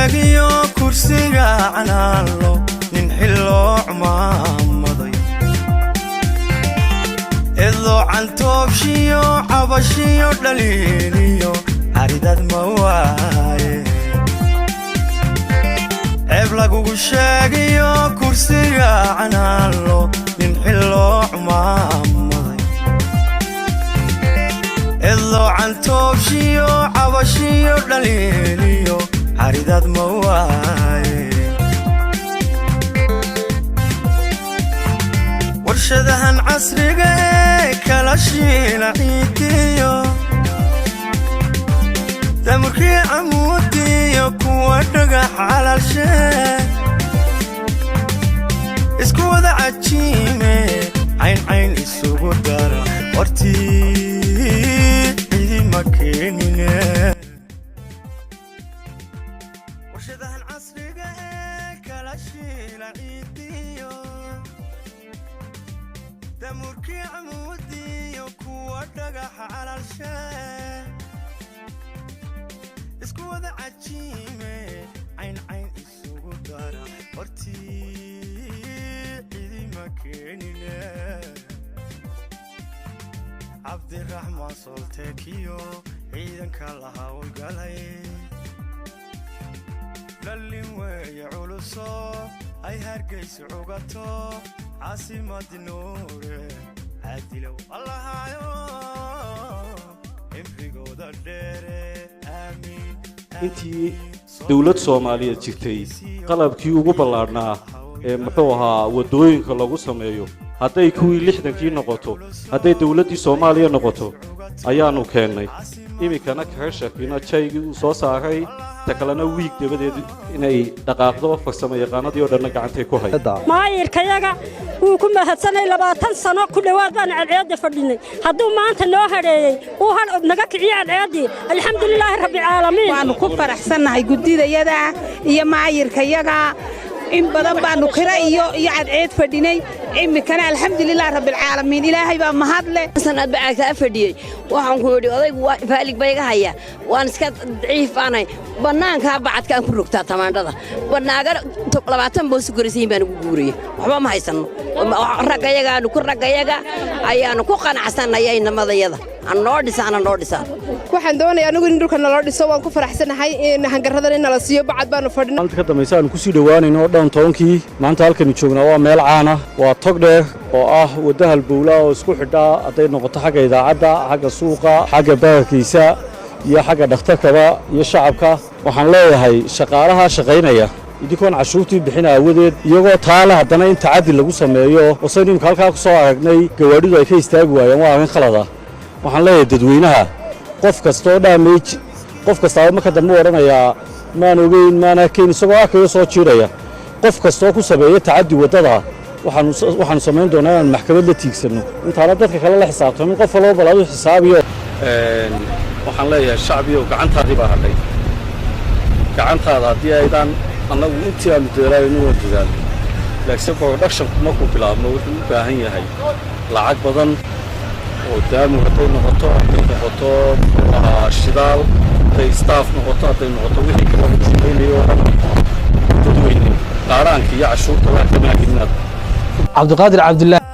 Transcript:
sheegayo kursiga canaalo nin xillo cumaamuday idoo cantoobshiyo cabashiyo dhaliiliyo caridad ma waaye ceeb lagugu sheegayo kursiga canaalo nin xillo cumaamuday idoo cantoobshiyo cabashiyo dhaliiliyo caridad ma waaye warshadahan casriga kala shiila ciidiyo damurkii camuudiyo kuwa dhagax calalshe isku wada cajiime cayn isugu dara hortii cidi ma keenine warshadahan casriga kala shiila ciidiyo damurkii camuudiyo kuwa dhagaxa calalshe isku wada cajiime cayn isugu dara hortii cidi ma keenine cabdiraxmaan solteekiyo ciidanka la hawlgalay lallin weeye culuso ay hargayso cugato caasimadi nuure caadilow allahayo imrigooda dheere aamiin intii dawlad Soomaaliyeed jirtay qalabkii ugu ballaarnaa ee muxuu ahaa wadooyinka lagu sameeyo hadday kuwii 60kii noqoto hadday dawladdii Soomaaliya noqoto ayaanu keennay imikana ka shaqeynaa jaygii soo saaray takalana wiig dabadeed inay dhaqaaqdo farsamo yaqaanadii oo dhan gacantay ku haydaa maayirkayaga uu ku mahadsanay 20 sano ku dhawaad baan cadceeda fadhinay hadduu maanta noo hareeyay uu hal naga kiciyo cadceedii alxamdulilaahi rabbil caalamiin waan ku faraxsanahay gudidayada iyo maayirkayaga in badan baanu kira iyo cadceed fadhinay imikana alxamdulilaahi rabbil caalamiin ilaahay baa mahad leh sanad baa fadhiyay waxaan ku yiri odaygu waa faalig bayga haya waan iska daciifaanay banaanka bacadka ku rugtaa tamaandhada banaaga 20 boos gurisiin baan ugu guuriyay waxba ma haysano ragayaga ku ragayaga ayaanu ku qanacsanay inamadayada anoo dhisana waxaan doonayaa anigu in dhulka nala dhiso waan ku faraxsanahay in hangaradan in la siiyo bacad baanu fadhinay maanta ka dambeysaan ku sii dhawaanayno dhan toonkii maanta halkan joognaa waa meel caan ah waa tog dheer oo ah wada halbowla oo isku xidha aday noqoto xagga idaacadda xagga suuqa xagga baarkiisa iyo xagga dhakhtarkaba iyo shacabka waxaan leeyahay shaqaalaha shaqeynaya idinkoon cashuurtii bixin aawadeed iyagoo taala haddana in tacaddi lagu sameeyo oo sayniimka halkaa ku soo aragnay gawaadhidu ay ka istaagi waayeen waa arrin khalad ah waxaan leeyahay dadweynaha qof kastoo damage qof kasta ma ka dambe oranayaa maan ogeyn maana keen isagoo arkayo soo jiiraya qof kastoo ku sameeyo tacaddi wadada waxaan sameyn doonaa in maxkamad la tiigsano intaana dadka kale la xisaabtamo qof walba balaadu xisaabiyo waxaan leeyahay shacbiyo gacantaadii baa hadhay gacantaada haddii aydan annagu intii aanu deelaayno waan dugaan laakiin production kuma ku bilaabno wuxuu u baahan yahay lacag badan oo daamu hadday noqoto shidaal hadday staff noqoto hadday noqoto wixii kala samaynayo dadweyne qaaraanka iyo cashuurta waa ka maaginad cabdiqaadir cabdullaahi